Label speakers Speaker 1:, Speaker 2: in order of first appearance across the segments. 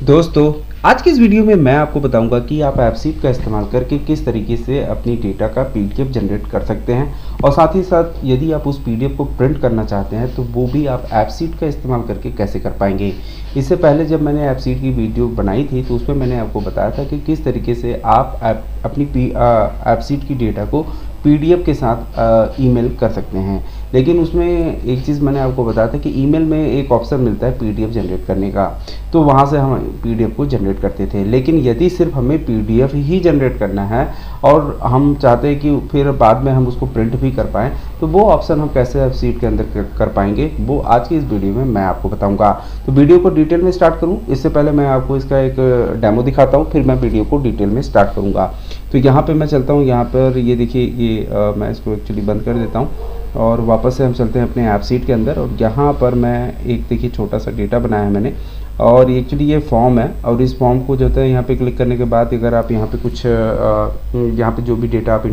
Speaker 1: दोस्तों, आज की इस वीडियो में मैं आपको बताऊंगा कि आप एप्पसीट का इस्तेमाल करके किस तरीके से अपनी डेटा का पीडीएफ जनरेट कर सकते हैं और साथ ही साथ यदि आप उस पीडीएफ को प्रिंट करना चाहते हैं तो वो भी आप एप्पसीट का इस्तेमाल करके कैसे कर पाएंगे। इससे पहले जब मैंने एप्पसीट की वीडियो बनाई थी तो उसमें मैंने आपको बताया था कि किस तरीके से आप अपनी एप्पसीट की डेटा को पीडीएफ के साथ ईमेल कर सकते हैं। लेकिन उसमें एक चीज़ मैंने आपको बताया था कि ईमेल में एक ऑप्शन मिलता है पीडीएफ जनरेट करने का, तो वहाँ से हम पीडीएफ को जनरेट करते थे। लेकिन यदि सिर्फ हमें पीडीएफ ही जनरेट करना है और हम चाहते हैं कि फिर बाद में हम उसको प्रिंट भी कर पाएँ, तो वो ऑप्शन हम कैसे एप्पसीट के अंदर कर पाएंगे, वो आज की इस वीडियो में मैं आपको बताऊँगा। तो वीडियो को डिटेल में स्टार्ट करूँ इससे पहले मैं आपको इसका एक डेमो दिखाता हूँ, फिर मैं वीडियो को डिटेल में स्टार्ट करूँगा। तो यहाँ पर मैं चलता हूँ, यहाँ पर ये देखिए मैं इसको एक्चुअली बंद कर देता हूँ और वापस से हम चलते हैं अपने एप्पसीट के अंदर। और यहाँ पर मैं एक देखिए छोटा सा डेटा बनाया है मैंने, और एक्चुअली ये फॉर्म है। और इस फॉर्म को जो है यहाँ पे क्लिक करने के बाद अगर आप यहाँ पे कुछ यहाँ पे जो भी डेटा आप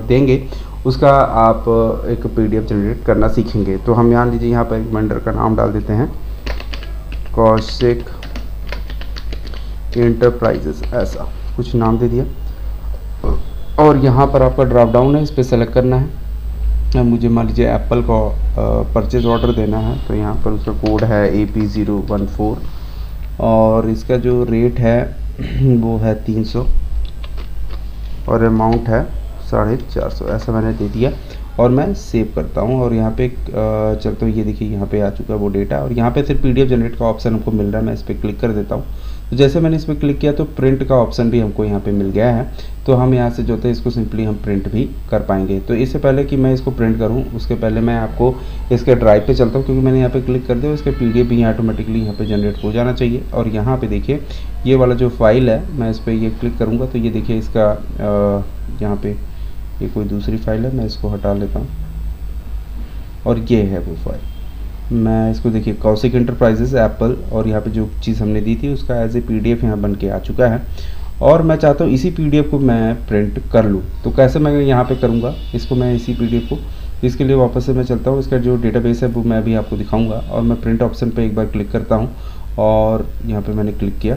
Speaker 1: देंगे उसका आप एक पीडीएफ जनरेट करना सीखेंगे। तो हम यहाँ लीजिए यहाँ पर एक वेंडर का नाम डाल देते हैं, कौशिक इंटरप्राइजेस, ऐसा कुछ नाम दे दिया। और यहाँ पर आपका ड्रॉप डाउन है, इस पर सेलेक्ट करना है। मुझे मान लीजिए एप्पल को परचेज ऑर्डर देना है, तो यहाँ पर उसका कोड है AP014 और इसका जो रेट है वो है 300 और अमाउंट है 450, ऐसा मैंने दे दिया और मैं सेव करता हूँ। और यहाँ पे चलता हूँ, ये देखिए यहाँ पे आ चुका है वो डेटा और यहाँ पे फिर पीडीएफ जनरेट का ऑप्शन हमको मिल रहा है। मैं इस पर क्लिक कर देता हूँ। तो जैसे मैंने इस पर क्लिक किया तो प्रिंट का ऑप्शन भी हमको यहाँ पे मिल गया है। तो हम यहाँ से जो है इसको सिंपली हम प्रिंट भी कर पाएंगे। तो इससे पहले कि मैं इसको प्रिंट करूँ उसके पहले मैं आपको इसके ड्राइव पे चलता हूँ, क्योंकि मैंने यहाँ पे क्लिक कर दिया, इसका पीडीएफ भी ऑटोमेटिकली यहाँ पे जनरेट हो जाना चाहिए। और यहाँ पे देखिए ये वाला जो फाइल है, मैं इस पर ये क्लिक करूँगा तो ये देखिए इसका यहाँ पे ये कोई दूसरी फाइल है, मैं इसको हटा लेता हूँ और ये है वो फाइल। मैं इसको देखिए कौशिक इंटरप्राइजेस एप्पल, और यहाँ पे जो चीज़ हमने दी थी उसका एज ए पीडीएफ यहाँ बन के आ चुका है। और मैं चाहता हूँ इसी पीडीएफ को मैं प्रिंट कर लूँ, तो कैसे मैं यहाँ पे करूँगा इसको, मैं इसी पीडीएफ को, इसके लिए वापस से मैं चलता हूँ, इसका जो डेटाबेस है वो मैं भी आपको दिखाऊँगा। और मैं प्रिंट ऑप्शन पर एक बार क्लिक करता हूँ और यहाँ पर मैंने क्लिक किया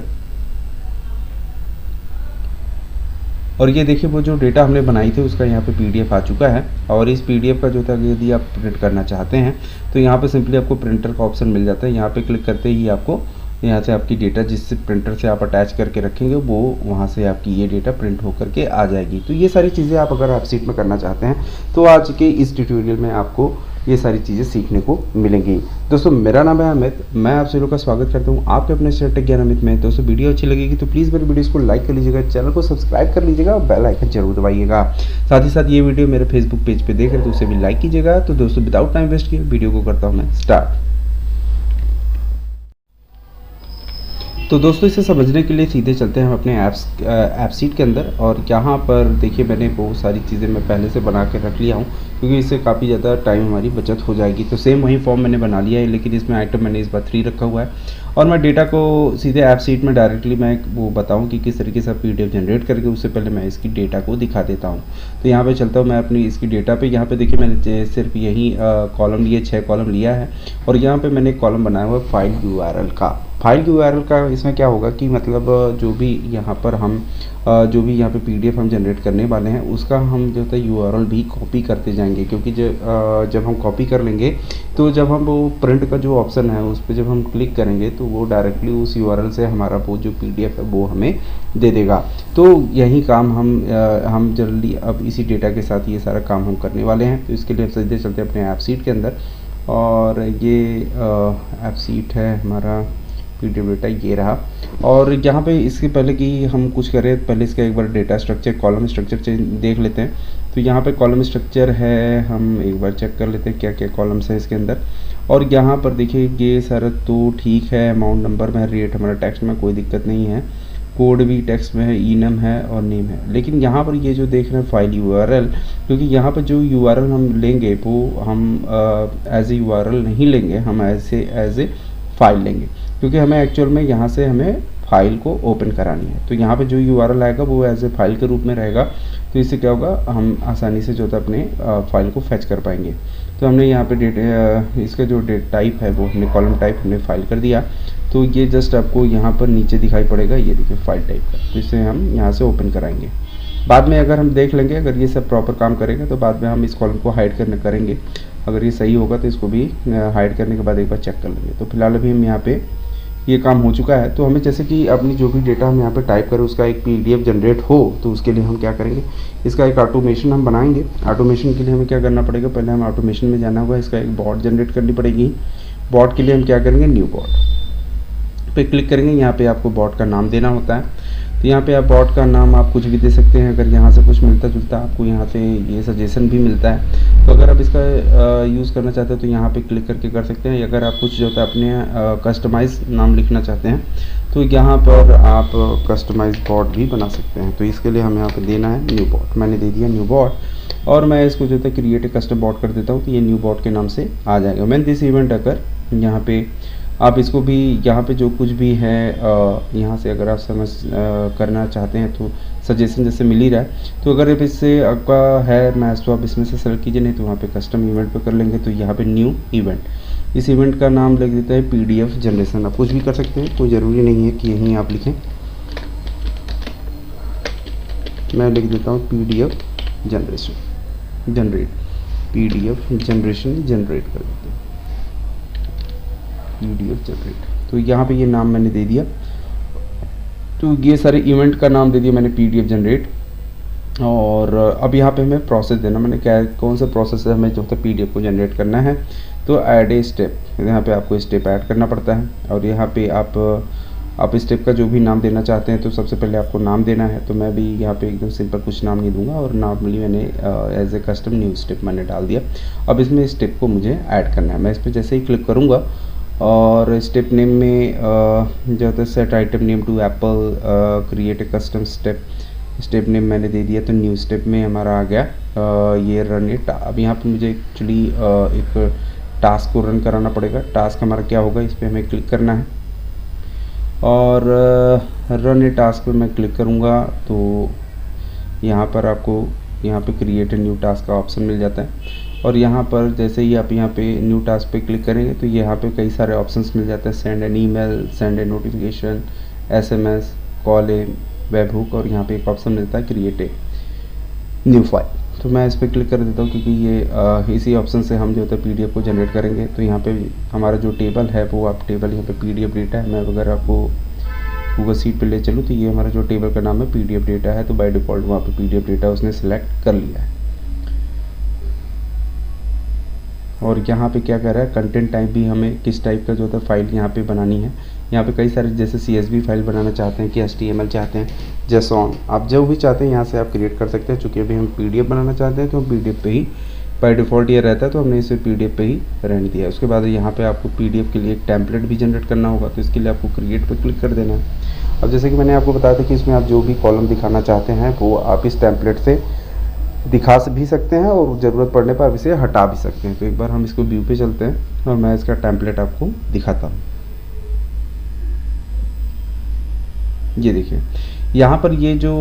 Speaker 1: और ये देखिए वो जो डेटा हमने बनाई थी उसका यहाँ पे पीडीएफ आ चुका है। और इस पीडीएफ का जो था यदि आप प्रिंट करना चाहते हैं तो यहाँ पे सिंपली आपको प्रिंटर का ऑप्शन मिल जाता है। यहाँ पे क्लिक करते ही आपको यहाँ से आपकी डेटा जिस प्रिंटर से आप अटैच करके रखेंगे वो वहाँ से आपकी ये डेटा प्रिंट होकर के आ जाएगी। तो ये सारी चीज़ें आप अगर एप्पसीट में करना चाहते हैं तो आज के इस ट्यूटोरियल में आपको ये सारी चीज़ें सीखने को मिलेंगी। दोस्तों, मेरा नाम है अमित, मैं आप सभी लोग का स्वागत करता हूँ आपके अपने टेक ज्ञान अमित में। दोस्तों, वीडियो अच्छी लगेगी तो प्लीज़ मेरे वीडियोस को लाइक कर लीजिएगा, चैनल को सब्सक्राइब कर लीजिएगा और बेल आइकन जरूर दबाइएगा। साथ ही साथ ये वीडियो मेरे फेसबुक पेज पे देख रहे तो उसे भी लाइक कीजिएगा। तो दोस्तों, विदाउट टाइम वेस्ट किए वीडियो को करता हूँ मैं स्टार्ट। तो दोस्तों, इसे समझने के लिए सीधे चलते हैं हम अपने एप्पसीट के अंदर। और यहाँ पर देखिए मैंने बहुत सारी चीज़ें मैं पहले से बना के रख लिया हूँ, क्योंकि इससे काफ़ी ज़्यादा टाइम हमारी बचत हो जाएगी। तो सेम वही फॉर्म मैंने बना लिया है, लेकिन इसमें आइटम मैंने इस बार 3 रखा हुआ है। और मैं डेटा को सीधे एप्पसीट में डायरेक्टली मैं वो बताऊँ कि किस तरीके से पीडीएफ जनरेट करके, उससे पहले मैं इसकी डेटा को दिखा देता हूँ। तो यहाँ पे चलता हूँ मैं अपनी इसकी डेटा पे। यहाँ पे देखिए मैंने सिर्फ यही कॉलम लिए, 6 कॉलम लिया है। और यहाँ पे मैंने एक कॉलम बनाया हुआ है फाइल यूआरएल का। फाइल यूआरएल का इसमें क्या होगा कि मतलब जो भी यहाँ पर हम जो भी यहाँ पे पीडीएफ हम जनरेट करने वाले हैं उसका हम जो है यूआरएल भी कॉपी करते जाएंगे, क्योंकि जब हम कॉपी कर लेंगे तो जब हम वो प्रिंट का जो ऑप्शन है उस पर जब हम क्लिक करेंगे तो वो डायरेक्टली उस यूआरएल से हमारा वो जो पीडीएफ है वो हमें दे देगा। तो यही काम हम जल्दी अब इसी डेटा के साथ ये सारा काम हम करने वाले हैं। तो इसके लिए हम सीधे चलते हैं अपने एप्पसीट के अंदर। और ये एप्पसीट है हमारा पीडीएफ डेटा, ये रहा। और यहाँ पे इसके पहले कि हम कुछ करें पहले इसका एक बार डेटा स्ट्रक्चर, कॉलम स्ट्रक्चर देख लेते हैं। तो यहाँ पे कॉलम स्ट्रक्चर है, हम एक बार चेक कर लेते हैं क्या क्या कॉलम्स है इसके अंदर। और यहाँ पर देखिए ये सारा तो ठीक है, अमाउंट नंबर में, रेट हमारा टेक्स्ट में कोई दिक्कत नहीं है, कोड भी टेक्स्ट में है, ईनम है और नेम है। लेकिन यहाँ पर ये जो देख रहे हैं फाइल यूआरएल, क्योंकि यहाँ पर जो यूआरएल हम लेंगे वो हम एज ए यूआरएल नहीं लेंगे, हम एज ए फाइल लेंगे, क्योंकि हमें एक्चुअल में यहाँ से हमें फाइल को ओपन करानी है। तो यहाँ पे जो यूआरएल आएगा वो एज ए फाइल के रूप में रहेगा। तो इससे क्या होगा, हम आसानी से जो है अपने फाइल को फैच कर पाएंगे। तो हमने यहाँ पे इसका जो डेट टाइप है वो हमने कॉलम टाइप हमने फाइल कर दिया। तो ये जस्ट आपको यहाँ पर नीचे दिखाई पड़ेगा, ये देखिए फाइल टाइप का। तो इसे हम यहाँ से ओपन कराएंगे। बाद में अगर हम देख लेंगे, अगर ये सब प्रॉपर काम करेगा तो बाद में हम इस कॉलम को हाइड करेंगे। अगर ये सही होगा तो इसको भी हाइड करने के बाद एक बार चेक कर लेंगे। तो फिलहाल अभी हम यहाँ पे ये काम हो चुका है। तो हमें जैसे कि अपनी जो भी डेटा हम यहाँ पे टाइप करें उसका एक PDF जनरेट हो, तो उसके लिए हम क्या करेंगे, इसका एक ऑटोमेशन हम बनाएंगे। ऑटोमेशन के लिए हमें क्या करना पड़ेगा, पहले हम ऑटोमेशन में जाना होगा, इसका एक बॉट जनरेट करनी पड़ेगी। बॉट के लिए हम क्या करेंगे, न्यू बॉट पे क्लिक करेंगे। यहाँ पे आपको बॉट का नाम देना होता है। तो यहाँ पे आप बॉट का नाम आप कुछ भी दे सकते हैं। अगर यहाँ से कुछ मिलता जुलता आपको यहाँ से ये सजेशन भी मिलता है, तो अगर आप इसका यूज़ करना चाहते हैं तो यहाँ पे क्लिक करके कर सकते हैं। अगर आप कुछ जो होता है अपने कस्टमाइज़ नाम लिखना चाहते हैं तो यहाँ पर आप कस्टमाइज बॉट भी बना सकते हैं। तो इसके लिए हमें यहाँ पर देना है न्यू बॉट। मैंने दे दिया न्यू बॉट और मैं इसको जो है क्रिएट ए कस्टम बॉट कर देता हूँ। तो ये न्यू बॉट के नाम से आ जाएगा। मैंने दिस इवेंट अगर यहाँ पे आप इसको भी यहाँ पे जो कुछ भी है यहाँ से अगर आप समझ करना चाहते हैं तो सजेशन जैसे मिल ही रहा है। तो अगर अब इससे आपका है मैच तो आप इसमें से सेलेक्ट कीजिए, नहीं तो वहाँ पे कस्टम इवेंट पे कर लेंगे। तो यहाँ पे न्यू इवेंट, इस इवेंट का नाम लिख देता है PDF जनरेशन। आप कुछ भी कर सकते हैं, कोई ज़रूरी नहीं है कि यहीं आप लिखें। मैं लिख देता हूँ PDF generation generate, PDF generation generate कर देते हैं, PDF जनरेट। तो यहाँ पे ये नाम मैंने दे दिया। तो ये सारे इवेंट का नाम दे दिया मैंने PDF जनरेट। और अब यहाँ पे हमें प्रोसेस देना, मैंने क्या कौन सा प्रोसेस है हमें जो है PDF को जनरेट करना है। तो ऐड ए स्टेप, यहाँ पे आपको स्टेप ऐड करना पड़ता है। और यहाँ पे आप स्टेप का जो भी नाम देना चाहते हैं तो सबसे पहले आपको नाम देना है। तो मैं भी यहाँ पे एकदम सिंपल कुछ नाम नहीं दूंगा और नॉर्मली मैंने as a custom new step मैंने डाल दिया। अब इसमें स्टेप को मुझे ऐड करना है। मैं इस पर जैसे ही क्लिक करूँगा और स्टेप नेम में जो होता है set item name to apple, create a custom step name मैंने दे दिया। तो न्यू स्टेप में हमारा आ गया ये रन इट। अब यहाँ पे मुझे एक्चुअली एक टास्क को रन कराना पड़ेगा। टास्क हमारा क्या होगा, इस पर हमें क्लिक करना है और रन ए टास्क पे मैं क्लिक करूँगा तो यहाँ पर आपको यहाँ पे क्रिएट ए न्यू टास्क का ऑप्शन मिल जाता है। और यहाँ पर जैसे ही आप यहाँ पे न्यू टास्क पे क्लिक करेंगे तो यहाँ पे कई सारे ऑप्शंस मिल जाते हैं। Send an email, send A notification, SMS, call A web hook, और यहाँ पे एक ऑप्शन मिलता है क्रिएट ए न्यू फाइल। तो मैं इस पर क्लिक कर देता हूँ क्योंकि ये इसी ऑप्शन से हम जो होता है PDF को जनरेट करेंगे। तो यहाँ पे हमारा जो टेबल है वो आप टेबल यहाँ पे PDF डेटा है। मैं अगर आपको गूगल शीट पे ले चलूँ तो ये हमारा जो टेबल का नाम है PDF डेटा है। तो बाय डिफ़ॉल्ट वहाँ पे PDF डेटा उसने सिलेक्ट कर लिया है। और यहाँ पे क्या कर रहा है, कंटेंट टाइप भी हमें किस टाइप का जो होता है फाइल यहाँ पे बनानी है। यहाँ पे कई सारे जैसे CSV फाइल बनाना चाहते हैं कि HTML चाहते हैं, JSON, आप जो भी चाहते हैं यहाँ से आप क्रिएट कर सकते हैं। चूँकि अभी हम PDF बनाना चाहते हैं तो हम PDF पे ही बाय डिफ़ॉल्ट ये रहता है, तो हमने इसे PDF पे ही रहने दिया। उसके बाद यहाँ पे आपको PDF के लिए एक टेम्पलेट भी जनरेट करना होगा। तो इसके लिए आपको क्रिएट पे क्लिक कर देना है। अब जैसे कि मैंने आपको बताया था कि इसमें आप जो भी कॉलम दिखाना चाहते हैं वो आप इस टेम्पलेट से दिखा भी सकते हैं और ज़रूरत पड़ने पर आप इसे हटा भी सकते हैं। तो एक बार हम इसको व्यू पे चलते हैं और मैं इसका टेम्पलेट आपको दिखाता हूँ। ये देखिए यहाँ पर ये जो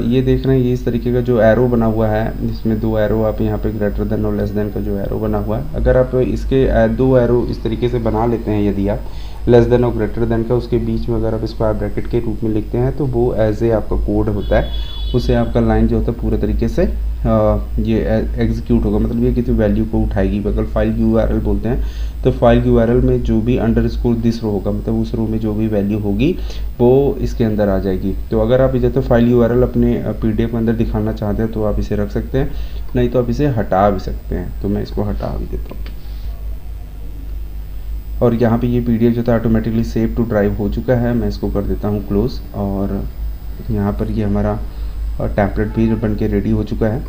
Speaker 1: ये देख रहे हैं, ये इस तरीके का जो एरो बना हुआ है, इसमें 2 एरो आप यहाँ पे ग्रेटर देन और लेस देन का जो एरो बना हुआ है, अगर आप इसके 2 एरो इस तरीके से बना लेते हैं, यदि आप लेस देन और ग्रेटर देन का उसके बीच में अगर आप स्क्वायर ब्रैकेट के रूप में लिखते हैं तो वो एज ए आपका कोड होता है, उसे आपका लाइन जो होता है पूरे तरीके से ये एग्जीक्यूट होगा। मतलब ये किसी वैल्यू को उठाएगी। अगर फाइल URL बोलते हैं तो फाइल URL में जो भी अंडरस्कोर दिस रो होगा, मतलब उस रो में जो भी वैल्यू होगी वो इसके अंदर आ जाएगी। तो अगर आप इसे तो फाइल URL अपने PDF के अंदर दिखाना चाहते हैं तो आप इसे रख सकते हैं, नहीं तो आप इसे हटा भी सकते हैं। तो मैं इसको हटा भी देता हूँ। और यहाँ पे ये PDF जो था ऑटोमेटिकली सेव टू ड्राइव हो चुका है। मैं इसको कर देता हूँ क्लोज। और यहाँ पर ये हमारा टेम्पलेट भी बन के रेडी हो चुका है।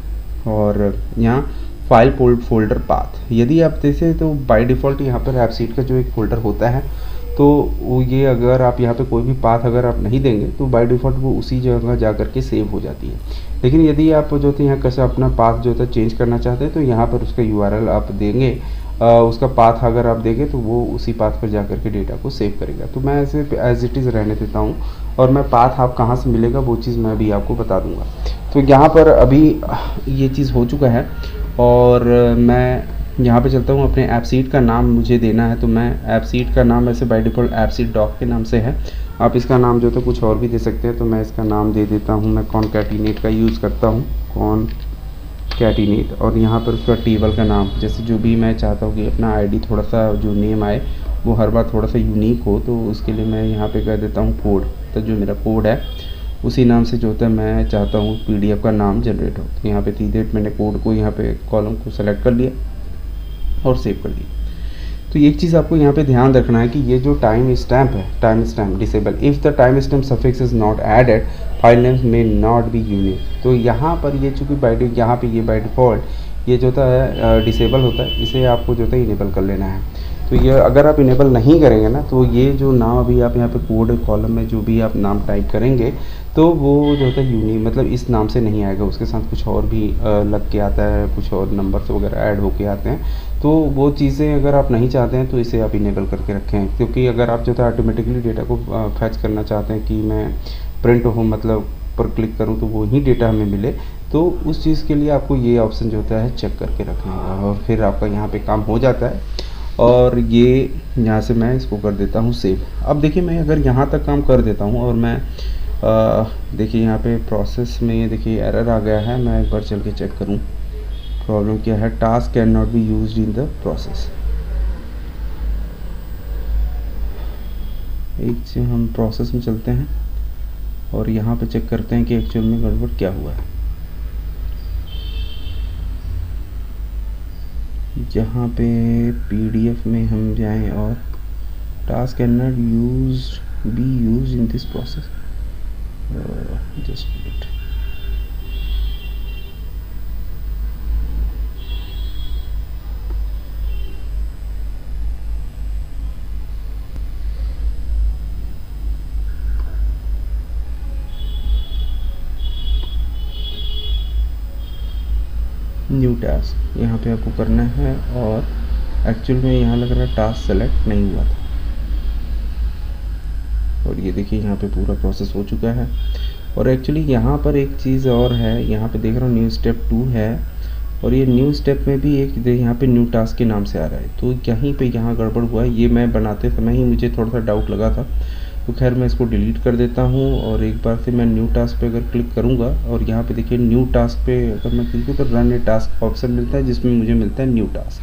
Speaker 1: और यहाँ फाइल फोल्डर पाथ, यदि आप जैसे तो बाय डिफ़ॉल्ट यहाँ पर एप्पसीड का जो एक फ़ोल्डर होता है तो वो ये अगर आप यहाँ पे कोई भी पाथ अगर आप नहीं देंगे तो बाय डिफ़ॉल्ट वो उसी जगह जा कर के सेव हो जाती है। लेकिन यदि आप जो है यहाँ कैसे अपना पाथ जो है चेंज करना चाहते हैं तो यहाँ पर उसका URL आप देंगे, उसका पाथ अगर आप देंगे तो वो उसी पाथ पर जा कर के डेटा को सेव करेगा। तो मैं ऐसे एज इट इज़ रहने देता हूँ और मैं पाथ आप कहाँ से मिलेगा वो चीज़ मैं अभी आपको बता दूँगा। तो यहाँ पर अभी ये चीज़ हो चुका है और मैं यहाँ पे चलता हूँ, अपने ऐप सीट का नाम मुझे देना है, तो मैं ऐप सीट का नाम वैसे by default app sheet doc के नाम से है। आप इसका नाम जो तो कुछ और भी दे सकते हैं, तो मैं इसका नाम दे देता हूँ, मैं कॉनकैटिनेट का यूज़ करता हूँ, कॉनकैटिनेट। और यहाँ पर उसका टेबल का नाम, जैसे जो भी मैं चाहता हूँ कि अपना आईडी थोड़ा सा जो नेम आए वो हर बार थोड़ा सा यूनिक हो, तो उसके लिए मैं यहाँ पे कर देता हूँ कोड। तो जो मेरा कोड है उसी नाम से जो होता है मैं चाहता हूँ पीडीएफ का नाम जनरेट हो, तो यहाँ पे सीधे मैंने कोड को यहाँ पे कॉलम को सेलेक्ट कर लिया और सेव कर दिया। तो एक चीज़ आपको यहाँ पे ध्यान रखना है कि ये जो टाइम स्टैम्प है, time stamp disable, if the time stamp suffix is not added file name may not be unique. तो यहाँ पर ये चूँकि यहाँ पे ये बाय डिफ़ॉल्ट ये जो होता है डिसेबल होता है, इसे आपको जो होता है इनेबल कर लेना है। तो ये अगर आप इनेबल नहीं करेंगे ना, तो ये जो नाम अभी आप यहाँ पे कोड कॉलम में जो भी आप नाम टाइप करेंगे, तो वो जो होता है यूनिक, मतलब इस नाम से नहीं आएगा, उसके साथ कुछ और भी लग के आता है, कुछ और नंबर्स वगैरह ऐड होके आते हैं। तो वो चीज़ें अगर आप नहीं चाहते हैं तो इसे आप इनेबल करके रखें, क्योंकि अगर आप जो है ऑटोमेटिकली डेटा को फैच करना चाहते हैं कि मैं प्रिंट हो मतलब पर क्लिक करूं तो वो ही डेटा हमें मिले, तो उस चीज़ के लिए आपको ये ऑप्शन जो होता है चेक करके रखना होगा, और फिर आपका यहाँ पे काम हो जाता है। और ये यहाँ से मैं इसको कर देता हूँ सेव। अब देखिए मैं अगर यहाँ तक काम कर देता हूँ और मैं देखिए यहाँ पे प्रोसेस में देखिए एरर आ गया है, मैं एक बार चल के चेक करूँ प्रॉब्लम क्या है। Task can not be used in the process. एक से हम प्रोसेस में चलते हैं और यहाँ पे चेक करते हैं कि एक्चुअल में गड़बड़ क्या हुआ है। जहाँ पे पीडीएफ में हम जाएं और task can not be used in this process, just minute. New task यहाँ पे आपको करना है, और एक्चुअल में यहाँ लग रहा है टास्क सेलेक्ट नहीं हुआ था। और ये देखिए यहाँ पे पूरा प्रोसेस हो चुका है। और एक्चुअली यहाँ पर एक चीज़ और है, यहाँ पे देख रहा हूँ न्यू स्टेप 2 है, और ये न्यू स्टेप में भी एक यहाँ पे न्यू टास्क के नाम से आ रहा है। तो कहीं पे यहाँ गड़बड़ हुआ है, ये मैं बनाते समय ही मुझे थोड़ा सा डाउट लगा था। तो खैर मैं इसको डिलीट कर देता हूँ, और एक बार से मैं न्यू टास्क पे अगर क्लिक करूँगा, और यहाँ पे देखिए न्यू टास्क पे अगर मैं क्लिक करूँ तो रन ए टास्क ऑप्शन मिलता है, जिसमें मुझे मिलता है न्यू टास्क।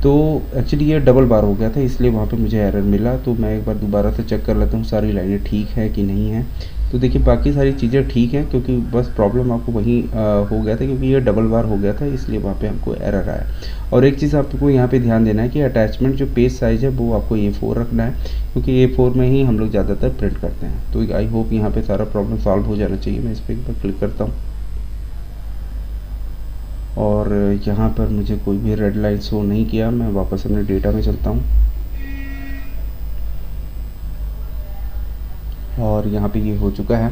Speaker 1: तो एक्चुअली ये डबल बार हो गया था, इसलिए वहाँ पे मुझे एरर मिला। तो मैं एक बार दोबारा से चेक कर लेता हूँ सारी लाइनें ठीक है कि नहीं है। तो देखिए बाकी सारी चीज़ें ठीक हैं, क्योंकि बस प्रॉब्लम आपको वहीं हो गया था, क्योंकि ये डबल बार हो गया था, इसलिए वहाँ पे हमको एरर आया। और एक चीज़ आपको यहाँ पे ध्यान देना है कि अटैचमेंट जो पेज साइज़ है वो आपको A4 रखना है, क्योंकि A4 में ही हम लोग ज़्यादातर प्रिंट करते हैं। तो आई होप यहाँ पर सारा प्रॉब्लम सॉल्व हो जाना चाहिए। मैं इस पर एक बार क्लिक करता हूँ, और यहाँ पर मुझे कोई भी रेड लाइन शो नहीं किया। मैं वापस अपने डेटा में चलता हूँ, और यहाँ पे ये हो चुका है।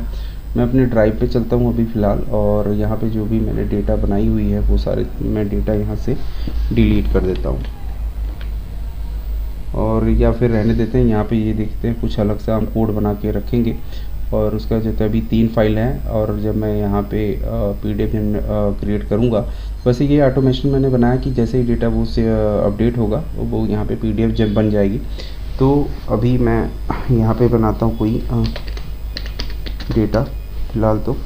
Speaker 1: मैं अपने ड्राइव पे चलता हूँ अभी फ़िलहाल, और यहाँ पे जो भी मैंने डेटा बनाई हुई है वो सारे मैं डेटा यहाँ से डिलीट कर देता हूँ, और या फिर रहने देते हैं। यहाँ पे ये देखते हैं कुछ अलग सा हम कोड बना के रखेंगे, और उसका जो है अभी 3 फाइल हैं, और जब मैं यहाँ पे PDF क्रिएट करूँगा, वैसे ये ऑटोमेशन मैंने बनाया कि जैसे ही डेटा वो से अपडेट होगा वो यहाँ पे PDF जब बन जाएगी। तो अभी मैं यहाँ पे बनाता हूँ कोई डेटा फ़िलहाल। तो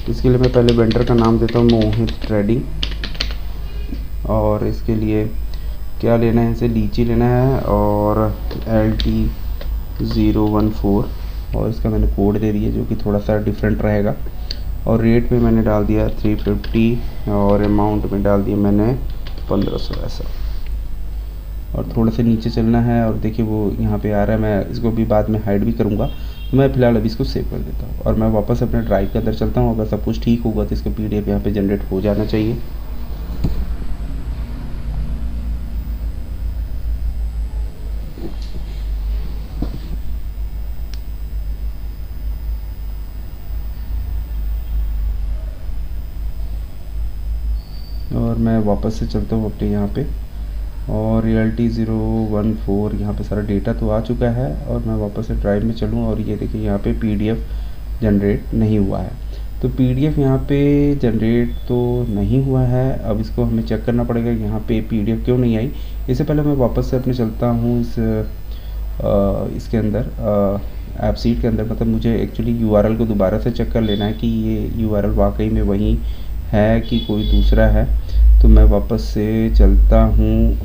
Speaker 1: इसके लिए मैं पहले वेंडर का नाम देता हूँ मोहित ट्रेडिंग, और इसके लिए क्या लेना है, इसे लीची लेना है, और LT014, और इसका मैंने कोड दे दिया जो कि थोड़ा सा डिफरेंट रहेगा। और रेट में मैंने डाल दिया 350, और अमाउंट में डाल दिया मैंने 1500 ऐसा। और थोड़ा सा नीचे चलना है, और देखिए वो यहाँ पे आ रहा है। मैं इसको भी बाद में हाइड भी करूँगा, तो मैं फ़िलहाल अभी इसको सेव कर देता हूँ, और मैं वापस अपने ड्राइव के अंदर चलता हूँ। अगर सब कुछ ठीक होगा तो इसका PDF यहाँ पे जनरेट हो जाना चाहिए। और मैं वापस से चलता हूँ अपने यहाँ पे, और LT014 यहाँ पे सारा डेटा तो आ चुका है, और मैं वापस से ड्राइव में चलूँ, और ये देखिए यहाँ पे PDF जनरेट नहीं हुआ है। तो पीडीएफ यहाँ पे जनरेट तो नहीं हुआ है। अब इसको हमें चेक करना पड़ेगा यहाँ पे पीडीएफ क्यों नहीं आई। इससे पहले मैं वापस से अपने चलता हूँ इसके अंदर एपसीड के अंदर। मतलब मुझे एक्चुअली यूआरएल को दोबारा से चेक कर लेना है कि ये यूआरएल वाकई में वही है कि कोई दूसरा है। तो मैं वापस से चलता हूँ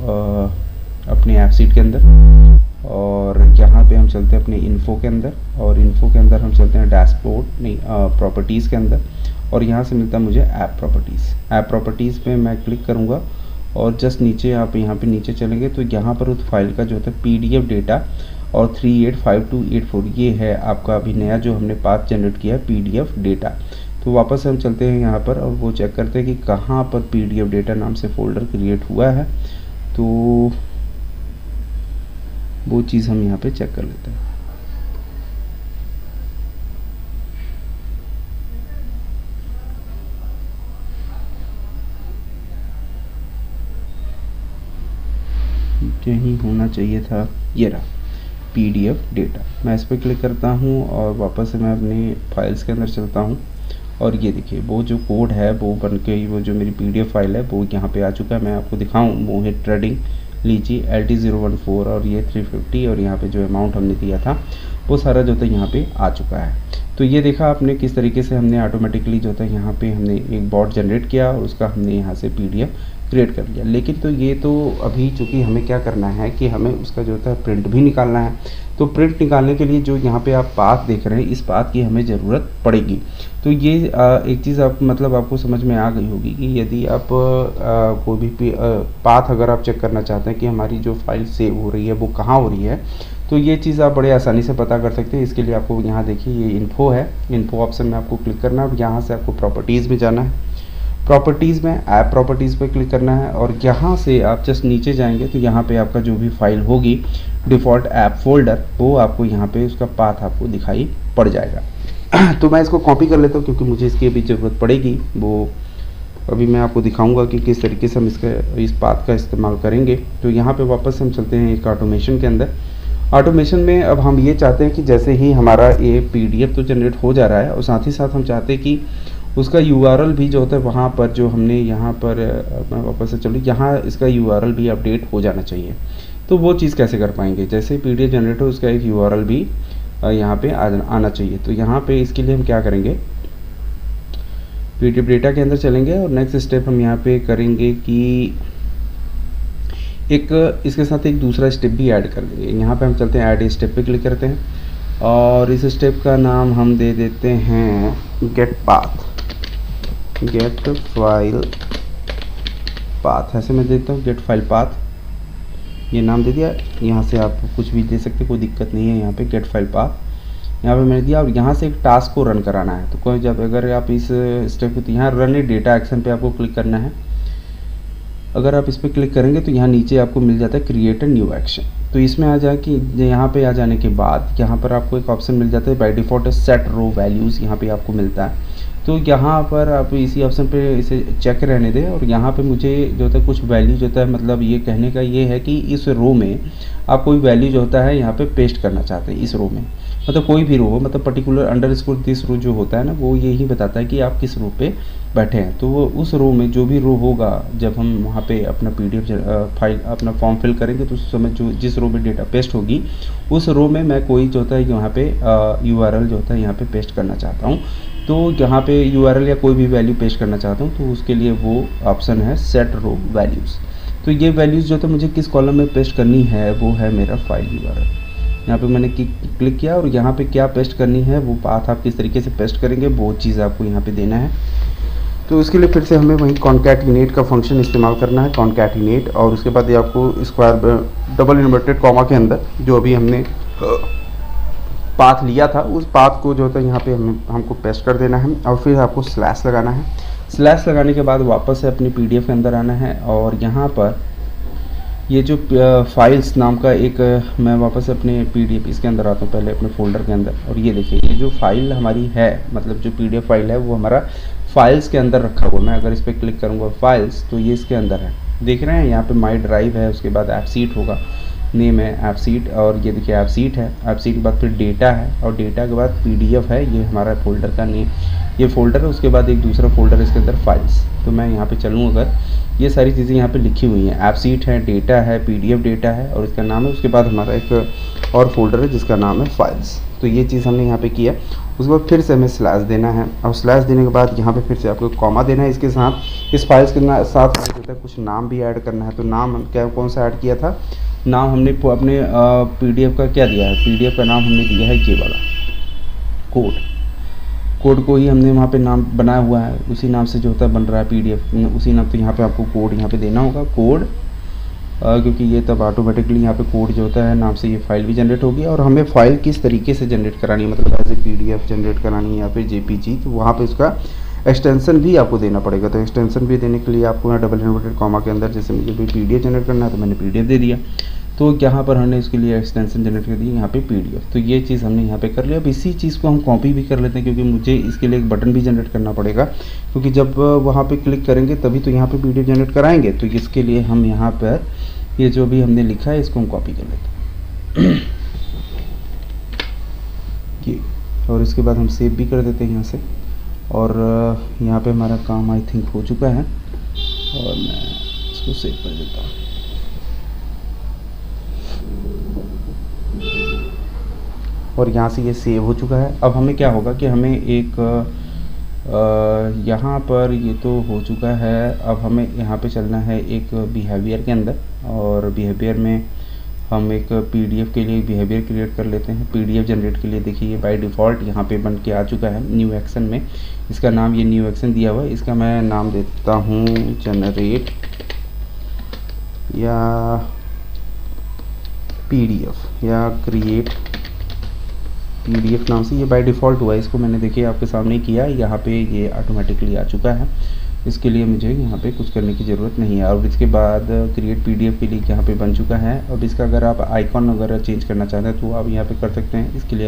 Speaker 1: अपने एपसीड के अंदर, और यहाँ पे हम चलते हैं अपने इन्फो के अंदर, और इन्फो के अंदर हम चलते हैं डैशबोर्ड नहीं प्रॉपर्टीज़ के अंदर, और यहाँ से मिलता है मुझे ऐप प्रॉपर्टीज़। ऐप प्रॉपर्टीज़ पे मैं क्लिक करूँगा और जस्ट नीचे आप यहाँ पे नीचे चलेंगे तो यहाँ पर उस फाइल का जो होता है PDF डेटा और 385284 ये है आपका अभी नया जो हमने पाथ जनरेट किया है PDF डेटा। तो वापस हम चलते हैं यहाँ पर और वो चेक करते हैं कि कहाँ पर PDF डेटा नाम से फ़ोल्डर क्रिएट हुआ है। तो वो चीज़ हम यहाँ पे चेक कर लेते हैं। यही होना चाहिए था, ये रहा PDF डेटा। मैं इस पर क्लिक करता हूँ और वापस से मैं अपने फाइल्स के अंदर चलता हूँ, और ये देखिए वो जो कोड है वो बन के वो जो मेरी PDF फाइल है वो यहाँ पे आ चुका है। मैं आपको दिखाऊँ, मोहित ट्रेडिंग लीजिए LT014 और ये 350, और यहाँ पे जो अमाउंट हमने दिया था वो सारा जो था यहाँ पे आ चुका है। तो ये देखा आपने किस तरीके से हमने ऑटोमेटिकली जो था यहाँ पे हमने एक बॉट जनरेट किया और उसका हमने यहाँ से PDF क्रिएट कर लिया। लेकिन तो ये तो अभी चूँकि हमें क्या करना है कि हमें उसका जो था प्रिंट भी निकालना है। तो प्रिंट निकालने के लिए जो यहाँ पे आप पाथ देख रहे हैं, इस पाथ की हमें ज़रूरत पड़ेगी। तो ये एक चीज़ आप मतलब आपको समझ में आ गई होगी कि यदि आप कोई भी पाथ अगर आप चेक करना चाहते हैं कि हमारी जो फाइल सेव हो रही है वो कहाँ हो रही है, तो ये चीज़ आप बड़े आसानी से पता कर सकते हैं। इसके लिए आपको यहाँ देखिए ये इन्फो है, इन्फो ऑप्शन में आपको क्लिक करना है। अब यहाँ से आपको प्रॉपर्टीज़ में जाना है, प्रॉपर्टीज़ में ऐप प्रॉपर्टीज़ पे क्लिक करना है, और यहाँ से आप जस्ट नीचे जाएंगे तो यहाँ पे आपका जो भी फाइल होगी डिफ़ॉल्ट ऐप फोल्डर, वो आपको यहाँ पे उसका पाथ आपको दिखाई पड़ जाएगा। तो मैं इसको कॉपी कर लेता हूँ क्योंकि मुझे इसकी अभी ज़रूरत पड़ेगी। वो अभी मैं आपको दिखाऊंगा कि किस तरीके से हम इस पाथ का इस्तेमाल करेंगे। तो यहाँ पे वापस हम चलते हैं एक ऑटोमेशन के अंदर। ऑटोमेशन में अब हम ये चाहते हैं कि जैसे ही हमारा ये PDF तो जनरेट हो जा रहा है, और साथ ही साथ हम चाहते हैं कि उसका URL भी जो होता है वहाँ पर जो हमने यहाँ पर मैं वापस से चलूँ, यहाँ इसका URL भी अपडेट हो जाना चाहिए। तो वो चीज़ कैसे कर पाएंगे, जैसे PDF जनरेट हो उसका एक URL भी यहाँ पे आना चाहिए। तो यहाँ पे इसके लिए हम क्या करेंगे, PDF डेटा के अंदर चलेंगे और नेक्स्ट स्टेप हम यहाँ पे करेंगे कि एक इसके साथ एक दूसरा स्टेप भी ऐड कर देंगे। यहाँ पे हम चलते हैं ऐड स्टेप पे क्लिक करते हैं, और इस स्टेप का नाम हम दे देते हैं get path, get file path, ऐसे मैं देता हूँ गेट फाइल पाथ, ये नाम दे दिया। यहाँ से आप कुछ भी दे सकते, कोई दिक्कत नहीं है। यहाँ पे गेट फाइल पाथ यहाँ पे मैंने दिया, और यहाँ से एक टास्क को रन कराना है। तो कोई जब अगर आप इस स्टेप को, तो यहाँ रन ए डेटा एक्शन पे आपको क्लिक करना है। अगर आप इस पर क्लिक करेंगे तो यहाँ नीचे आपको मिल जाता है क्रिएट ए न्यू एक्शन। तो इसमें आ जाए कि यहाँ पे आ जाने के बाद यहाँ पर आपको एक ऑप्शन मिल जाता है by default set row values, यहाँ पे आपको मिलता है। तो यहाँ पर आप इसी ऑप्शन पे इसे चेक रहने दें, और यहाँ पे मुझे जो होता है कुछ वैल्यू जो होता है, मतलब ये कहने का ये है कि इस रो में आप कोई वैल्यू जो होता है यहाँ पे पेस्ट करना चाहते हैं इस रो में, मतलब कोई भी रो हो, मतलब पर्टिकुलर अंडरस्कोर दिस रो जो होता है ना, वो यही बताता है कि आप किस रो पे बैठे हैं। तो वो उस रो में जो भी रो होगा, जब हम वहाँ पे अपना PDF फाइल अपना फॉर्म फिल करेंगे तो उस समय जो जिस रो में डेटा पेस्ट होगी उस रो में मैं कोई जो होता है यहाँ पे URL जो होता है यहाँ पे पेस्ट करना चाहता हूँ। तो यहाँ पे URL या कोई भी वैल्यू पेस्ट करना चाहता हूँ, तो उसके लिए वो ऑप्शन है सेट रो वैल्यूज़। तो ये वैल्यूज़ जो है मुझे किस कॉलम में पेस्ट करनी है, वो है मेरा फाइल URL। यहाँ पे मैंने क्लिक किया, और यहाँ पे क्या पेस्ट करनी है, वो पाथ आप किस तरीके से पेस्ट करेंगे वो चीज़ आपको यहाँ पे देना है। तो उसके लिए फिर से हमें वही कॉन्कैटिनेट का फंक्शन इस्तेमाल करना है, कॉन्कैटिनेट, और उसके बाद ये आपको स्क्वायर डबल इन्वर्टेड कॉमा के अंदर जो अभी हमने पाथ लिया था उस पाथ को जो होता है यहाँ पे हमको पेस्ट कर देना है, और फिर आपको स्लैश लगाना है। स्लैश लगाने के बाद वापस से अपनी PDF के अंदर आना है, और यहाँ पर ये जो फाइल्स नाम का एक मैं वापस अपने PDF इसके अंदर आता हूँ, पहले अपने फोल्डर के अंदर, और ये देखिए ये जो फाइल हमारी है, मतलब जो PDF फाइल है वो हमारा फाइल्स के अंदर रखा हुआ। मैं अगर इस पर क्लिक करूँगा फाइल्स, तो ये इसके अंदर है, देख रहे हैं यहाँ पे माई ड्राइव है, उसके बाद एपसीट होगा, नेम है एपसीट, और ये देखिए एपसीट है, एपसीट के बाद फिर डेटा है, और डेटा के बाद PDF है, ये हमारा फोल्डर का नेम ये फ़ोल्डर है, उसके बाद एक दूसरा फ़ोल्डर है इसके अंदर फाइल्स। तो मैं यहाँ पे चलूँ अगर, ये सारी चीज़ें यहाँ पे लिखी हुई हैं, ऐप सीट है, डेटा है, पीडीएफ डेटा है और इसका नाम है। उसके बाद हमारा एक और फोल्डर है जिसका नाम है फाइल्स। तो ये चीज़ हमने यहाँ पे किया। उसके बाद फिर से हमें स्लैश देना है और स्लैश देने के बाद यहाँ पे फिर से आपको कॉमा देना है। इसके साथ इस फाइल्स के साथ हमें कुछ नाम भी ऐड करना है। तो नाम क्या कौन सा ऐड किया था, नाम हमने अपने पीडीएफ का क्या दिया है, पीडीएफ का नाम हमने दिया है ये वाला कोड को ही हमने वहाँ पे नाम बनाया हुआ है, उसी नाम से जो होता है बन रहा है पीडीएफ, उसी नाम। तो यहाँ पे आपको कोड यहाँ पे देना होगा, कोड, क्योंकि ये तब ऑटोमेटिकली यहाँ पे कोड जो होता है नाम से ये फाइल भी जनरेट होगी। और हमें फ़ाइल किस तरीके से जनरेट करानी है, मतलब ऐसे पीडीएफ जनरेट करानी है या फिर जेपीजी, तो वहाँ पे उसका एक्सटेंशन भी आपको देना पड़ेगा। तो एक्सटेंशन भी देने के लिए आपको यहाँ डबल इन्वर्टेड कॉमा के अंदर, जैसे मुझे भी पीडीएफ जनरेट करना है तो मैंने पीडीएफ दे दिया, तो यहाँ पर हमने इसके लिए एक्सटेंशन जनरेट कर दी यहाँ पे पीडीएफ। तो ये चीज़ हमने यहाँ पे कर लिया। अब इसी चीज़ को हम कॉपी भी कर लेते हैं, क्योंकि मुझे इसके लिए एक बटन भी जनरेट करना पड़ेगा, क्योंकि जब वहाँ पे क्लिक करेंगे तभी तो यहाँ पे पीडीएफ जनरेट कराएंगे। तो इसके लिए हम यहाँ पर ये जो भी हमने लिखा है इसको हम कॉपी कर लेते हैं ये, और इसके बाद हम सेव भी कर देते हैं यहाँ से। और यहाँ पे हमारा काम आई थिंक हो चुका है और मैं इसको सेव कर देता हूँ। और यहाँ से ये सेव हो चुका है। अब हमें क्या होगा कि हमें एक यहाँ पर ये तो हो चुका है, अब हमें यहाँ पे चलना है एक बिहेवियर के अंदर, और बिहेवियर में हम एक पीडीएफ के लिए बिहेवियर क्रिएट कर लेते हैं। पीडीएफ जनरेट के लिए देखिए ये बाय डिफ़ॉल्ट यहाँ पे बन के आ चुका है न्यू एक्शन में। इसका नाम ये न्यू एक्शन दिया हुआ है, इसका मैं नाम देता हूँ जनरेट या पीडीएफ या क्रिएट पीडीएफ नाम से। ये बाय डिफ़ॉल्ट हुआ है, इसको मैंने देखिए आपके सामने किया, यहाँ पे ये ऑटोमेटिकली आ चुका है। इसके लिए मुझे यहाँ पे कुछ करने की ज़रूरत नहीं है। और इसके बाद क्रिएट पीडीएफ के लिए यहाँ पे बन चुका है। अब इसका अगर आप आइकॉन वगैरह चेंज करना चाहते हैं तो आप यहाँ पे कर सकते हैं। इसके लिए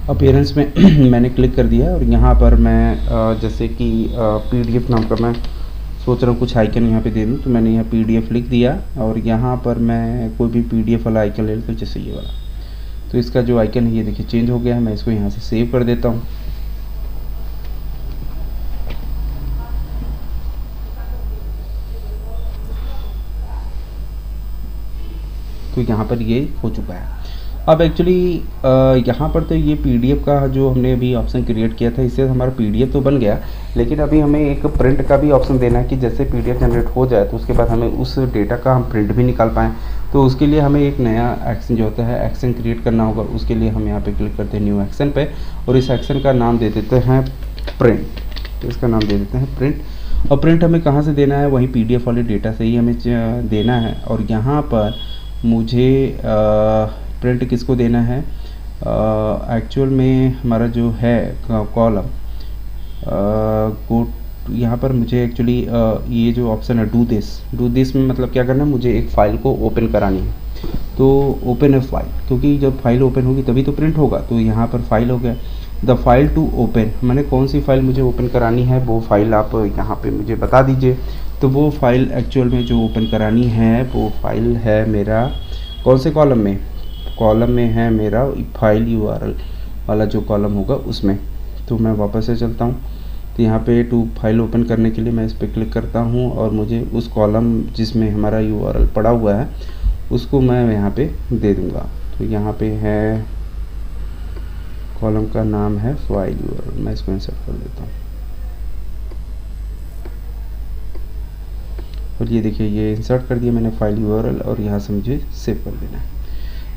Speaker 1: अपीयरेंस में मैंने क्लिक कर दिया है और यहाँ पर मैं जैसे कि पीडीएफ नाम का मैं सोच रहा हूँ कुछ आइकन यहाँ पे दे दूँ, तो मैंने यहाँ पीडीएफ लिख दिया और यहाँ पर मैं कोई भी पीडीएफ वाला आइकन ले लेता हूँ, जैसे ये वाला। तो इसका जो आइकन है ये देखिए चेंज हो गया है। मैं इसको यहाँ से सेव कर देता हूँ। तो यहाँ पर ये हो चुका है। अब एक्चुअली यहाँ पर तो ये पीडीएफ का जो हमने अभी ऑप्शन क्रिएट किया था, इससे हमारा पीडीएफ तो बन गया, लेकिन अभी हमें एक प्रिंट का भी ऑप्शन देना है कि जैसे पीडीएफ जनरेट हो जाए तो उसके बाद हमें उस डेटा का हम प्रिंट भी निकाल पाएँ। तो उसके लिए हमें एक नया एक्शन जो होता है एक्शन क्रिएट करना होगा। उसके लिए हम यहाँ पे क्लिक करते हैं न्यू एक्शन पे और इस एक्शन का नाम दे देते हैं प्रिंट। तो इसका नाम दे देते हैं प्रिंट। और प्रिंट हमें कहाँ से देना है, वहीं पीडीएफ वाले डेटा से ही हमें देना है। और यहाँ पर मुझे प्रिंट किसको देना है, एक्चुअल में हमारा जो है कॉलम यहाँ पर मुझे एक्चुअली ये जो ऑप्शन है डू दिस में मतलब क्या करना है, मुझे एक फ़ाइल को ओपन करानी है। तो ओपन है फाइल, क्योंकि जब फाइल ओपन होगी तभी तो प्रिंट होगा। तो यहाँ पर फाइल हो गया, द फाइल टू ओपन, मैंने कौन सी फ़ाइल मुझे ओपन करानी है वो फाइल आप यहाँ पे मुझे बता दीजिए। तो वो फाइल एक्चुअल में जो ओपन करानी है वो फाइल है मेरा कौन से कॉलम में है मेरा फाइल यूआरएल वाला जो कॉलम होगा उसमें। तो मैं वापस से चलता हूँ, तो यहाँ पे टू फाइल ओपन करने के लिए मैं इस पर क्लिक करता हूँ और मुझे उस कॉलम जिसमें हमारा यूआरएल पड़ा हुआ है उसको मैं यहाँ पे दे दूँगा। तो यहाँ पे है कॉलम का नाम है फाइल यूआरएल, मैं इसको इंसर्ट कर देता हूँ। और ये देखिए ये इंसर्ट कर दिया मैंने फाइल यूआरएल और यहाँ से मुझे सेव कर देना है।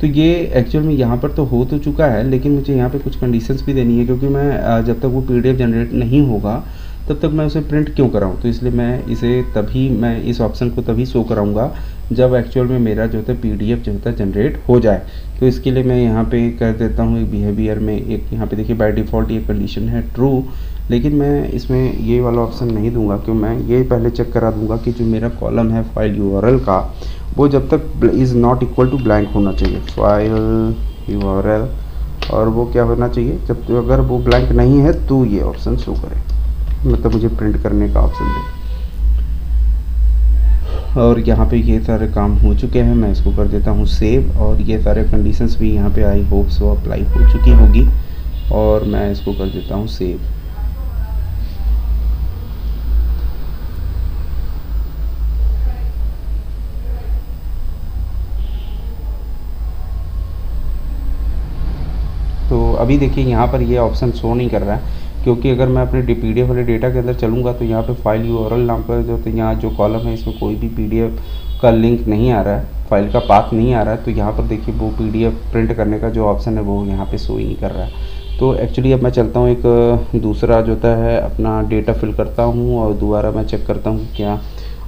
Speaker 1: तो ये एक्चुअल में यहाँ पर तो हो तो चुका है, लेकिन मुझे यहाँ पे कुछ कंडीशंस भी देनी है, क्योंकि मैं जब तक वो पीडीएफ जनरेट नहीं होगा तब तक मैं उसे प्रिंट क्यों कराऊँ। तो इसलिए मैं इस ऑप्शन को तभी शो कराऊँगा जब एक्चुअल में मेरा जो होता है पीडीएफ जो होता है जनरेट हो जाए। तो इसके लिए मैं यहाँ पे कर देता हूँ एक बिहेवियर में एक, यहाँ पे देखिए बाय डिफ़ॉल्ट ये कंडीशन है ट्रू, लेकिन मैं इसमें ये वाला ऑप्शन नहीं दूंगा, क्यों मैं ये पहले चेक करा दूंगा कि जो मेरा कॉलम है फाइल यूआरएल का वो जब तक is not equal to blank होना चाहिए फाइल यूआरएल, और वो क्या होना चाहिए, जब अगर वो ब्लैंक नहीं है तो ये ऑप्शन शो करे, मतलब मुझे प्रिंट करने का ऑप्शन दे। और यहाँ पे ये सारे काम हो चुके हैं, मैं इसको कर देता हूँ सेव। और ये सारे कंडीशंस भी यहाँ पे आई होप सो अप्लाई हो चुकी होगी और मैं इसको कर देता हूँ सेव। अभी देखिए यहाँ पर ये ऑप्शन शो नहीं कर रहा है, क्योंकि अगर मैं अपने PDF वाले डेटा के अंदर चलूँगा तो यहाँ पे फाइल URL नाम का जो, तो यहाँ जो कॉलम है इसमें कोई भी PDF का लिंक नहीं आ रहा है, फाइल का पाथ नहीं आ रहा है। तो यहाँ पर देखिए वो PDF प्रिंट करने का जो ऑप्शन है वो यहाँ पे शो ही नहीं कर रहा है। तो एक्चुअली अब मैं चलता हूँ एक दूसरा जो होता है अपना डेटा फिल करता हूँ और दोबारा मैं चेक करता हूँ क्या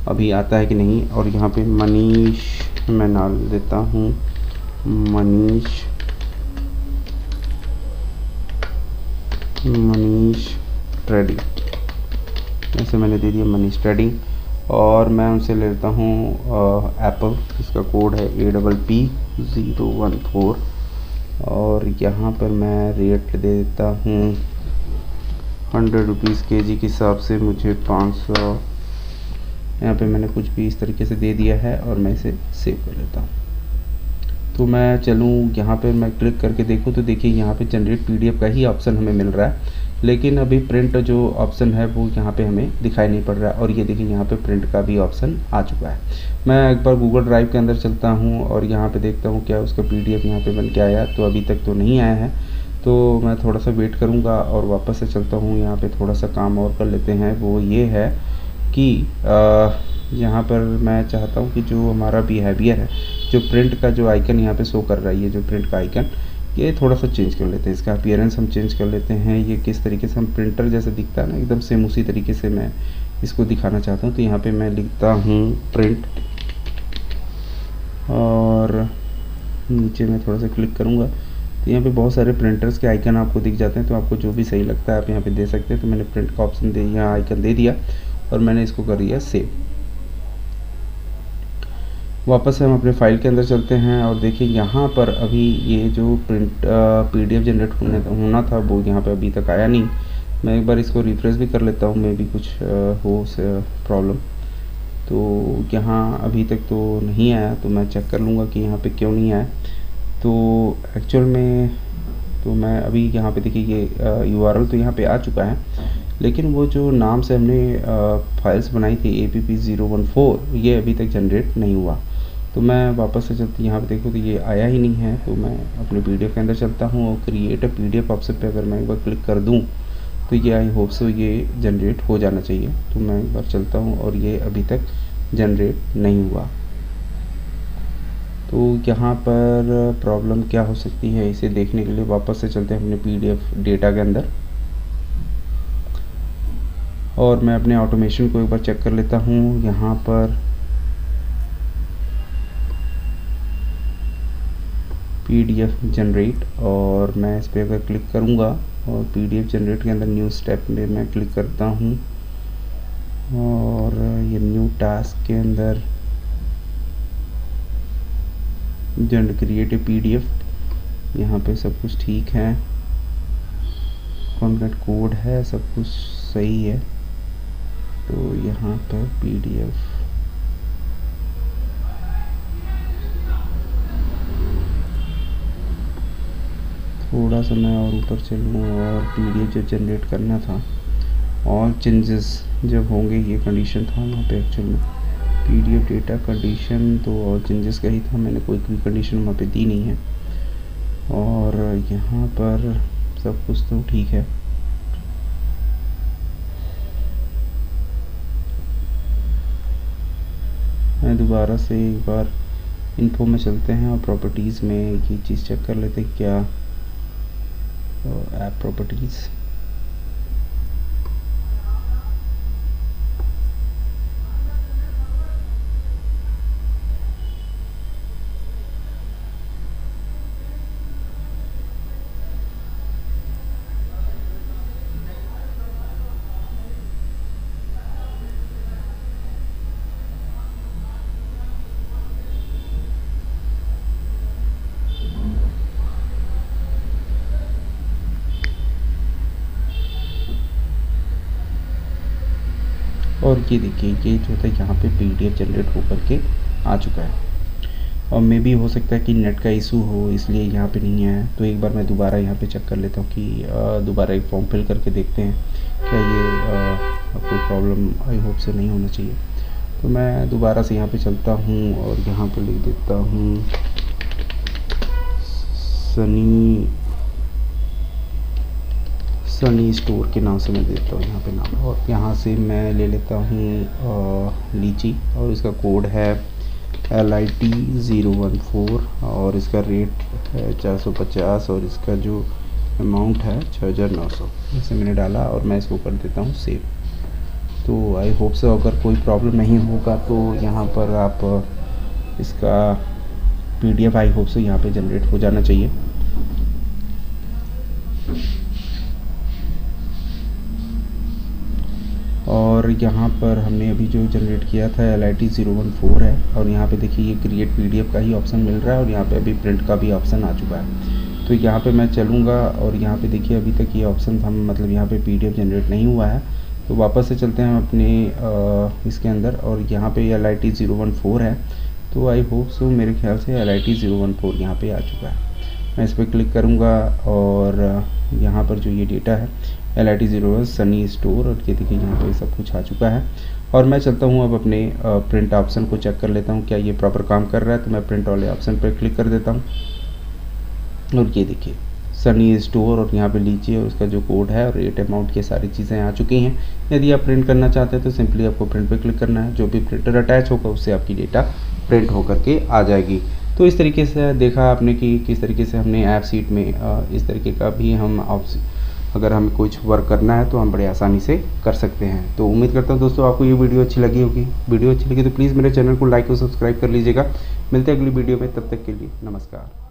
Speaker 1: अभी आता है कि नहीं। और यहाँ पे मनीष मैं डाल देता हूँ, मनीष ट्रेडिंग, ऐसे मैंने दे दिया मनीष ट्रेडिंग। और मैं उनसे ले लेता हूँ एप्पल, इसका कोड है APP014 और यहाँ पर मैं रेट दे देता हूँ 100 रुपीज़ kg के हिसाब से मुझे 500। यहाँ पे मैंने कुछ भी इस तरीके से दे दिया है और मैं इसे सेव कर लेता हूँ। तो मैं चलूँ यहाँ पे मैं क्लिक करके देखूँ तो देखिए यहाँ पे जनरेट PDF का ही ऑप्शन हमें मिल रहा है, लेकिन अभी प्रिंट जो ऑप्शन है वो यहाँ पे हमें दिखाई नहीं पड़ रहा है। और ये देखिए यहाँ पे प्रिंट का भी ऑप्शन आ चुका है। मैं एक बार गूगल ड्राइव के अंदर चलता हूँ और यहाँ पे देखता हूँ क्या उसका PDF यहाँ पे बन के आया, तो अभी तक तो नहीं आया है। तो मैं थोड़ा सा वेट करूँगा और वापस से चलता हूँ। यहाँ पे थोड़ा सा काम और कर लेते हैं, वो ये है कि यहाँ पर मैं चाहता हूँ कि जो हमारा बिहेवियर है, जो प्रिंट का जो आइकन यहाँ पे शो कर रहा है, ये जो प्रिंट का आइकन, ये थोड़ा सा चेंज कर लेते हैं। इसका अपीयरेंस हम चेंज कर लेते हैं। ये किस तरीके से हम प्रिंटर जैसे दिखता है ना, एकदम सेम उसी तरीके से मैं इसको दिखाना चाहता हूँ। तो यहाँ पे मैं लिखता हूँ प्रिंट और नीचे मैं थोड़ा सा क्लिक करूँगा तो यहाँ पे बहुत सारे प्रिंटर्स के आइकन आपको दिख जाते हैं। तो आपको जो भी सही लगता है आप यहाँ पे दे सकते हैं। तो मैंने प्रिंट का ऑप्शन दे यहाँ आइकन दे दिया और मैंने इसको कर दिया सेव। वापस से हम अपने फाइल के अंदर चलते हैं और देखिए यहाँ पर अभी ये जो PDF जनरेट होना था वो यहाँ पे अभी तक आया नहीं। मैं एक बार इसको रिफ्रेश भी कर लेता हूँ, मे भी कुछ हो प्रॉब्लम। तो यहाँ अभी तक तो नहीं आया, तो मैं चेक कर लूँगा कि यहाँ पे क्यों नहीं आया। तो एक्चुअल में तो मैं अभी यहाँ पे देखिए ये URL तो यहाँ पे आ चुका है, लेकिन वो जो नाम से हमने फाइल्स बनाई थी APP014 ये अभी तक जनरेट नहीं हुआ। तो मैं वापस से चलती यहाँ पे देखो तो ये आया ही नहीं है। तो मैं अपने PDF के अंदर चलता हूँ और क्रिएट अ PDF ऑप्शन पे अगर मैं एक बार क्लिक कर दूँ तो ये आई होप सो ये जनरेट हो जाना चाहिए। तो मैं एक बार चलता हूँ और ये अभी तक जनरेट नहीं हुआ। तो यहाँ पर प्रॉब्लम क्या हो सकती है, इसे देखने के लिए वापस से चलते हैं अपने PDF डेटा के अंदर और मैं अपने ऑटोमेशन को एक बार चेक कर लेता हूँ। यहाँ पर PDF जनरेट और मैं इस पर अगर क्लिक करूँगा और PDF जनरेट के अंदर न्यू स्टेप में मैं क्लिक करता हूँ और ये न्यू टास्क के अंदर जनरेट क्रिएट ए PDF, यहाँ पे सब कुछ ठीक है, कॉन्टेंट कोड है, सब कुछ सही है। तो यहाँ पर PDF थोड़ा सा मैं और ऊपर चलूँ और PDF जो जनरेट करना था ऑल चेंजेस जब होंगे ये कंडीशन था वहाँ पे एक्चुअल में PDF डेटा कंडीशन तो ऑल चेंजेस का ही था, मैंने कोई भी कंडीशन वहाँ पे दी नहीं है। और यहाँ पर सब कुछ तो ठीक है। मैं दोबारा से एक बार इन्फो में चलते हैं और प्रॉपर्टीज़ में ये चीज़ चेक कर लेते हैं क्या ऐप प्रॉपर्टीज़। और ये देखिए ये जो था यहाँ पे PDF जनरेट होकर के आ चुका है। और मे भी हो सकता है कि नेट का इशू हो इसलिए यहाँ पे नहीं आया। तो एक बार मैं दोबारा यहाँ पे चेक कर लेता हूँ कि दोबारा एक फॉर्म फिल करके देखते हैं क्या ये कोई प्रॉब्लम, आई होप से नहीं होना चाहिए। तो मैं दोबारा से यहाँ पे चलता हूँ और यहाँ पे लिख देता हूँ सनी सनी स्टोर के नाम से मैं देता हूँ यहाँ पे नाम, और यहाँ से मैं ले लेता हूँ लीची, और इसका कोड है LIT014, और इसका रेट है 450, और इसका जो अमाउंट है 6900। इसे मैंने डाला और मैं इसको कर देता हूँ सेव। तो आई होप से अगर कोई प्रॉब्लम नहीं होगा तो यहाँ पर आप इसका PDF आई होप से यहाँ पे जनरेट हो जाना चाहिए। और यहाँ पर हमने अभी जो जनरेट किया था LIT014 है, और यहाँ पे देखिए ये क्रिएट PDF का ही ऑप्शन मिल रहा है, और यहाँ पे अभी प्रिंट का भी ऑप्शन आ चुका है। तो यहाँ पे मैं चलूँगा, और यहाँ पे देखिए अभी तक ये ऑप्शन हम मतलब यहाँ पे PDF जनरेट नहीं हुआ है। तो वापस से चलते हैं हम अपने इसके अंदर, और यहाँ पे LIT014 है। तो आई होप सो मेरे ख्याल से LIT014 यहाँ पे आ चुका है। मैं इस पर क्लिक करूँगा, और यहाँ पर जो ये डेटा है LIT0 सनी स्टोर, और ये देखिए यहाँ पे सब कुछ आ चुका है। और मैं चलता हूँ अब अपने प्रिंट ऑप्शन को चेक कर लेता हूँ क्या ये प्रॉपर काम कर रहा है। तो मैं प्रिंट वाले ऑप्शन पर क्लिक कर देता हूँ, और ये देखिए सनी स्टोर, और यहाँ पे लीजिए उसका जो कोड है और रेट अमाउंट की सारी चीज़ें आ चुकी हैं। यदि आप प्रिंट करना चाहते हैं तो सिंपली आपको प्रिंट पे क्लिक करना है, जो भी प्रिंटर अटैच होगा उससे आपकी डेटा प्रिंट होकर के आ जाएगी। तो इस तरीके से देखा आपने कि किस तरीके से हमने ऐप सीट में इस तरीके का भी हम अगर हमें कुछ वर्क करना है तो हम बड़े आसानी से कर सकते हैं। तो उम्मीद करता हूँ दोस्तों आपको ये वीडियो अच्छी लगी होगी। वीडियो अच्छी लगी तो प्लीज़ मेरे चैनल को लाइक और सब्सक्राइब कर लीजिएगा। मिलते हैं अगली वीडियो में, तब तक के लिए नमस्कार।